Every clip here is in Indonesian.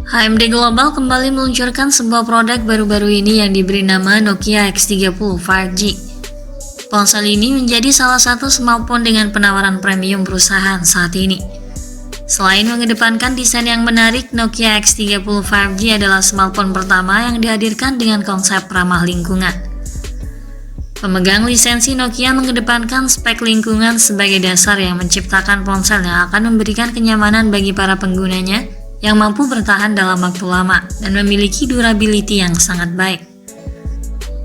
AMD Global kembali meluncurkan sebuah produk baru-baru ini yang diberi nama Nokia X30 5G. Ponsel ini menjadi salah satu smartphone dengan penawaran premium perusahaan saat ini. Selain mengedepankan desain yang menarik, Nokia X30 5G adalah smartphone pertama yang dihadirkan dengan konsep ramah lingkungan. Pemegang lisensi Nokia mengedepankan spek lingkungan sebagai dasar yang menciptakan ponsel yang akan memberikan kenyamanan bagi para penggunanya yang mampu bertahan dalam waktu lama dan memiliki durability yang sangat baik.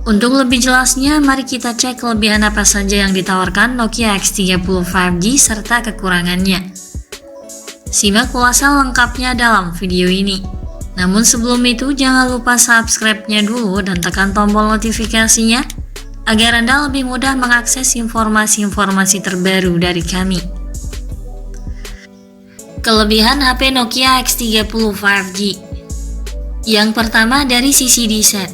Untuk lebih jelasnya, mari kita cek kelebihan apa saja yang ditawarkan Nokia X30 5G serta kekurangannya. Simak ulasan lengkapnya dalam video ini. Namun sebelum itu, jangan lupa subscribe-nya dulu dan tekan tombol notifikasinya agar Anda lebih mudah mengakses informasi-informasi terbaru dari kami. Kelebihan HP Nokia X30 5G. Yang pertama dari sisi desain.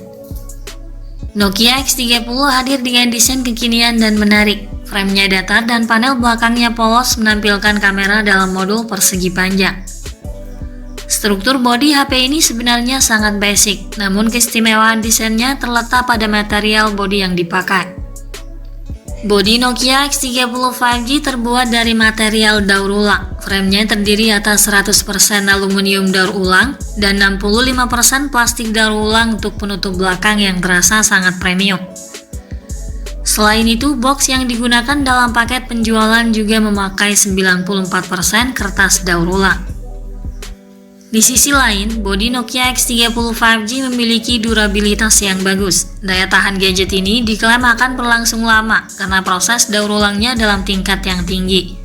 Nokia X30 hadir dengan desain kekinian dan menarik. Framenya datar dan panel belakangnya polos menampilkan kamera dalam modul persegi panjang. Struktur bodi HP ini sebenarnya sangat basic, namun keistimewaan desainnya terletak pada material bodi yang dipakai. Bodi Nokia X30 5G terbuat dari material daur ulang. Framenya terdiri atas 100% aluminium daur ulang dan 65% plastik daur ulang untuk penutup belakang yang terasa sangat premium. Selain itu, box yang digunakan dalam paket penjualan juga memakai 94% kertas daur ulang. Di sisi lain, bodi Nokia X30 5G memiliki durabilitas yang bagus. Daya tahan gadget ini diklaim akan berlangsung lama karena proses daur ulangnya dalam tingkat yang tinggi.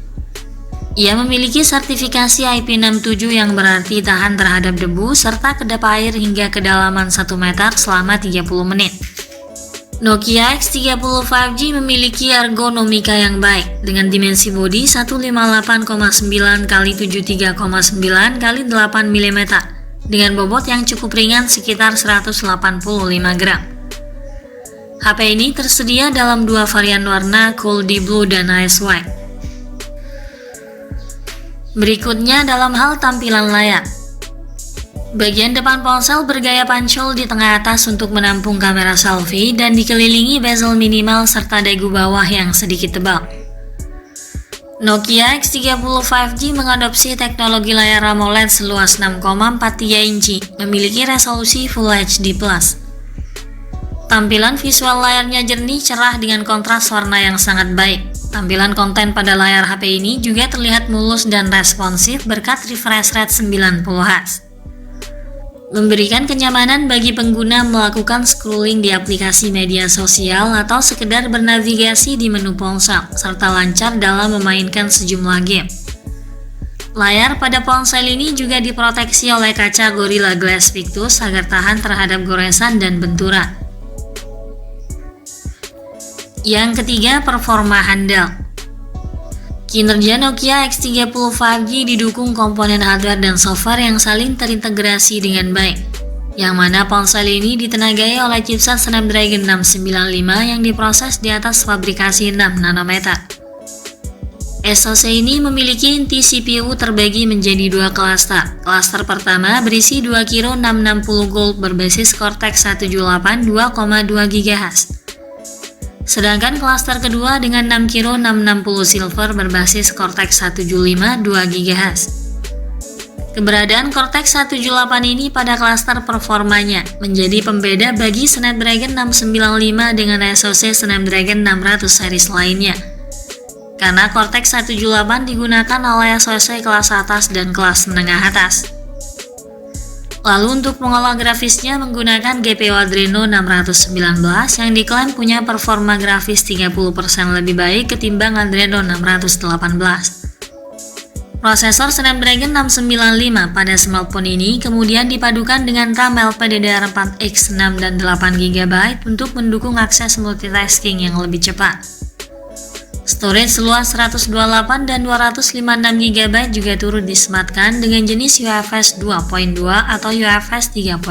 Ia memiliki sertifikasi IP67 yang berarti tahan terhadap debu serta kedap air hingga kedalaman 1 meter selama 30 menit. Nokia X30 5G memiliki ergonomika yang baik dengan dimensi bodi 158,9 x 73,9 x 8 mm dengan bobot yang cukup ringan sekitar 185 gram. HP ini tersedia dalam dua varian warna, Cool Deep Blue dan Ice White. Berikutnya dalam hal tampilan layar. Bagian depan ponsel bergaya pancol di tengah atas untuk menampung kamera selfie dan dikelilingi bezel minimal serta dagu bawah yang sedikit tebal. Nokia X30 5G mengadopsi teknologi layar AMOLED seluas 6,43 inci, memiliki resolusi Full HD+. Tampilan visual layarnya jernih cerah dengan kontras warna yang sangat baik. Tampilan konten pada layar HP ini juga terlihat mulus dan responsif berkat refresh rate 90Hz. Memberikan kenyamanan bagi pengguna melakukan scrolling di aplikasi media sosial atau sekedar bernavigasi di menu ponsel, serta lancar dalam memainkan sejumlah game. Layar pada ponsel ini juga diproteksi oleh kaca Gorilla Glass Victus agar tahan terhadap goresan dan benturan. Yang ketiga, performa handal. Kinerja Nokia X30 5G didukung komponen hardware dan software yang saling terintegrasi dengan baik, yang mana ponsel ini ditenagai oleh chipset Snapdragon 695 yang diproses di atas fabrikasi 6 nanometer. SoC ini memiliki inti CPU terbagi menjadi dua klaster. Klaster pertama berisi 2 Kiro 660 Gold berbasis Cortex 178 2,2 GHz. Sedangkan klaster kedua dengan 6 Kiro 660 Silver berbasis Cortex 175 2 GHz. Keberadaan Cortex 178 ini pada klaster performanya menjadi pembeda bagi Snapdragon 695 dengan SoC Snapdragon 600 series lainnya. Karena Cortex 178 digunakan oleh SoC kelas atas dan kelas menengah atas. Lalu untuk mengolah grafisnya menggunakan GPU Adreno 619 yang diklaim punya performa grafis 30% lebih baik ketimbang Adreno 618. Prosesor Snapdragon 695 pada smartphone ini kemudian dipadukan dengan RAM LPDDR4X 6 dan 8GB untuk mendukung akses multitasking yang lebih cepat. Storage seluas 128 dan 256GB juga turut disematkan dengan jenis UFS 2.2 atau UFS 3.0.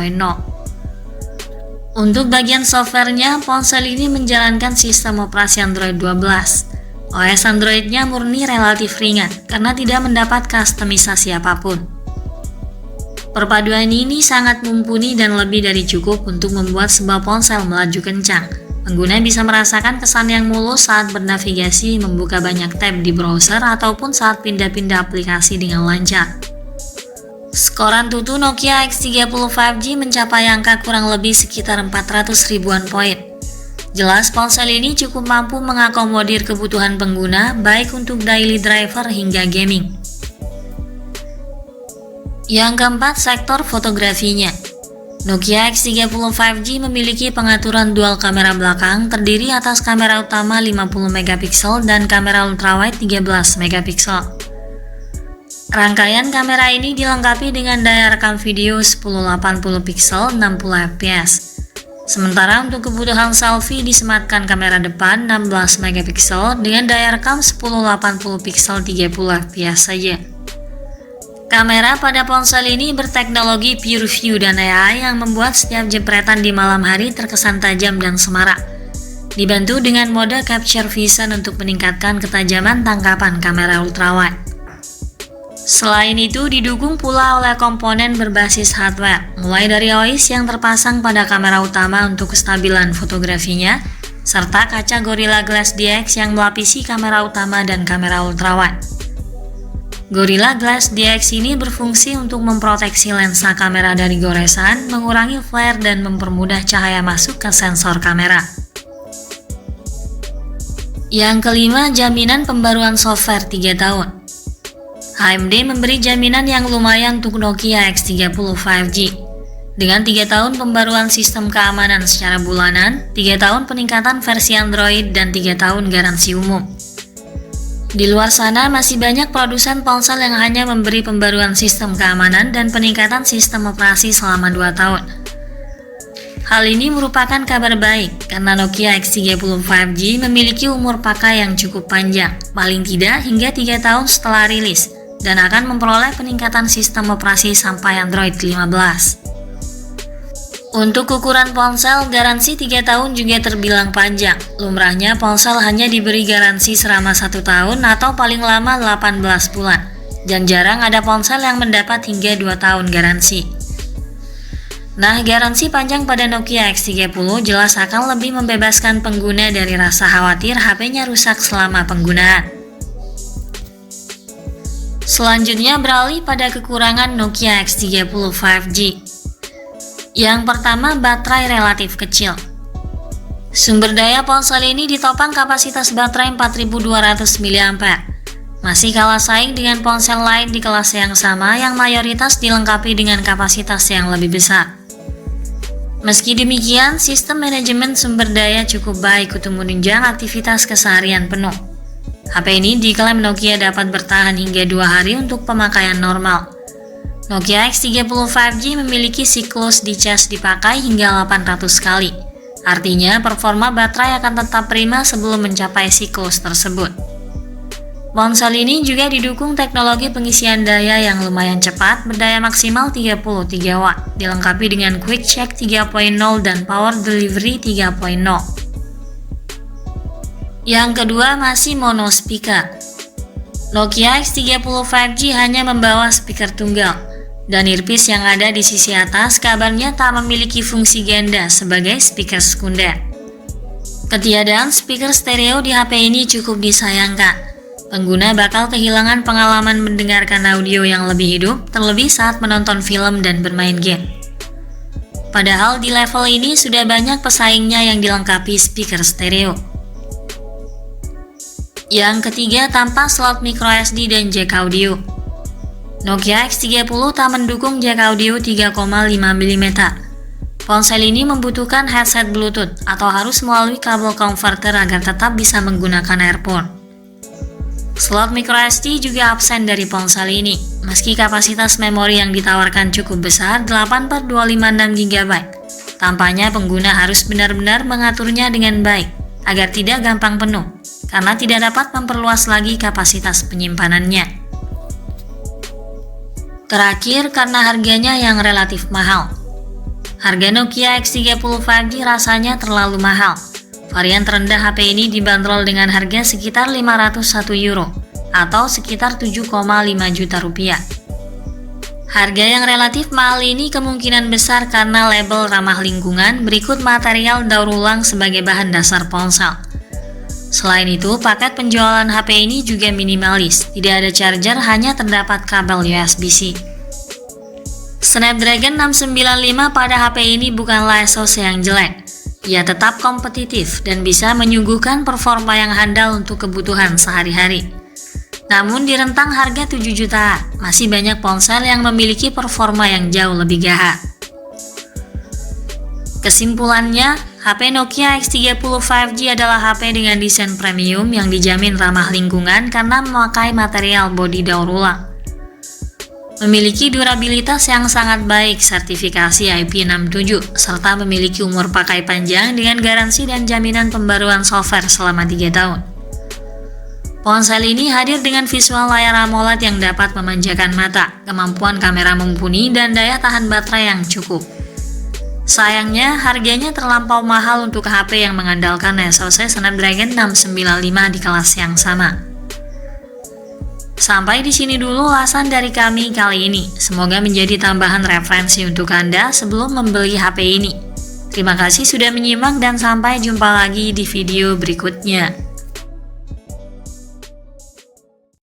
Untuk bagian softwarenya, ponsel ini menjalankan sistem operasi Android 12. OS Android-nya murni relatif ringan karena tidak mendapat kustomisasi apapun. Perpaduan ini sangat mumpuni dan lebih dari cukup untuk membuat sebuah ponsel melaju kencang. Pengguna bisa merasakan kesan yang mulus saat bernavigasi, membuka banyak tab di browser, ataupun saat pindah-pindah aplikasi dengan lancar. Skor Antutu Nokia X30 5G mencapai angka kurang lebih sekitar 400 ribuan poin. Jelas ponsel ini cukup mampu mengakomodir kebutuhan pengguna, baik untuk daily driver hingga gaming. Yang keempat, sektor fotografinya. Nokia X30 5G memiliki pengaturan dual kamera belakang terdiri atas kamera utama 50 megapiksel dan kamera ultrawide 13 megapiksel. Rangkaian kamera ini dilengkapi dengan daya rekam video 1080 piksel 60 fps. Sementara untuk kebutuhan selfie disematkan kamera depan 16 megapiksel dengan daya rekam 1080 piksel 30 fps saja. Kamera pada ponsel ini berteknologi Pure View dan AI yang membuat setiap jepretan di malam hari terkesan tajam dan semarak. Dibantu dengan mode Capture Vision untuk meningkatkan ketajaman tangkapan kamera ultrawide. Selain itu, didukung pula oleh komponen berbasis hardware, mulai dari OIS yang terpasang pada kamera utama untuk kestabilan fotografinya, serta kaca Gorilla Glass DX yang melapisi kamera utama dan kamera ultrawide. Gorilla Glass DX ini berfungsi untuk memproteksi lensa kamera dari goresan, mengurangi flare, dan mempermudah cahaya masuk ke sensor kamera. Yang kelima, jaminan pembaruan software 3 tahun. AMD memberi jaminan yang lumayan untuk Nokia X30 5G. Dengan 3 tahun pembaruan sistem keamanan secara bulanan, 3 tahun peningkatan versi Android, dan 3 tahun garansi umum. Di luar sana masih banyak produsen ponsel yang hanya memberi pembaruan sistem keamanan dan peningkatan sistem operasi selama 2 tahun. Hal ini merupakan kabar baik karena Nokia X30 5G memiliki umur pakai yang cukup panjang, paling tidak hingga 3 tahun setelah rilis, dan akan memperoleh peningkatan sistem operasi sampai Android 15. Untuk ukuran ponsel, garansi 3 tahun juga terbilang panjang. Lumrahnya ponsel hanya diberi garansi selama 1 tahun atau paling lama 18 bulan. Dan jarang ada ponsel yang mendapat hingga 2 tahun garansi. Nah, garansi panjang pada Nokia X30 jelas akan lebih membebaskan pengguna dari rasa khawatir HP-nya rusak selama penggunaan. Selanjutnya beralih pada kekurangan Nokia X30 5G. Yang pertama, baterai relatif kecil. Sumber daya ponsel ini ditopang kapasitas baterai 4200 mAh. Masih kalah saing dengan ponsel lain di kelas yang sama yang mayoritas dilengkapi dengan kapasitas yang lebih besar. Meski demikian, sistem manajemen sumber daya cukup baik untuk menunjang aktivitas keseharian penuh. HP ini diklaim Nokia dapat bertahan hingga 2 hari untuk pemakaian normal. Nokia X30 5G memiliki siklus dicas dipakai hingga 800 kali. Artinya performa baterai akan tetap prima sebelum mencapai siklus tersebut. Ponsel ini juga didukung teknologi pengisian daya yang lumayan cepat berdaya maksimal 33 watt, dilengkapi dengan Quick Check 3.0 dan Power Delivery 3.0. Yang kedua, masih mono speaker. Nokia X30 5G hanya membawa speaker tunggal. Dan earpiece yang ada di sisi atas kabarnya tak memiliki fungsi ganda sebagai speaker sekunder. Ketiadaan speaker stereo di HP ini cukup disayangkan. Pengguna bakal kehilangan pengalaman mendengarkan audio yang lebih hidup, terlebih saat menonton film dan bermain game. Padahal di level ini sudah banyak pesaingnya yang dilengkapi speaker stereo. Yang ketiga, tanpa slot microSD dan jack audio. Nokia X30 tak mendukung jack audio 3,5 mm. Ponsel ini membutuhkan headset Bluetooth atau harus melalui kabel converter agar tetap bisa menggunakan earphone. Slot microSD juga absen dari ponsel ini, meski kapasitas memori yang ditawarkan cukup besar 8/256 GB. Tampaknya pengguna harus benar-benar mengaturnya dengan baik agar tidak gampang penuh, karena tidak dapat memperluas lagi kapasitas penyimpanannya. Terakhir, karena harganya yang relatif mahal. Harga Nokia X30 5G rasanya terlalu mahal. Varian terendah HP ini dibanderol dengan harga sekitar 501 euro atau sekitar 7,5 juta rupiah. Harga yang relatif mahal ini kemungkinan besar karena label ramah lingkungan berikut material daur ulang sebagai bahan dasar ponsel. Selain itu, paket penjualan HP ini juga minimalis, tidak ada charger, hanya terdapat kabel USB-C. Snapdragon 695 pada HP ini bukanlah SoC yang jelek. Ia tetap kompetitif dan bisa menyuguhkan performa yang handal untuk kebutuhan sehari-hari. Namun di rentang harga 7 juta, masih banyak ponsel yang memiliki performa yang jauh lebih gahar. Kesimpulannya, HP Nokia X30 5G adalah HP dengan desain premium yang dijamin ramah lingkungan karena memakai material bodi daur ulang. Memiliki durabilitas yang sangat baik, sertifikasi IP67, serta memiliki umur pakai panjang dengan garansi dan jaminan pembaruan software selama 3 tahun. Ponsel ini hadir dengan visual layar AMOLED yang dapat memanjakan mata, kemampuan kamera mumpuni, dan daya tahan baterai yang cukup. Sayangnya, harganya terlampau mahal untuk HP yang mengandalkan SoC Snapdragon 695 di kelas yang sama. Sampai di sini dulu ulasan dari kami kali ini. Semoga menjadi tambahan referensi untuk Anda sebelum membeli HP ini. Terima kasih sudah menyimak dan sampai jumpa lagi di video berikutnya.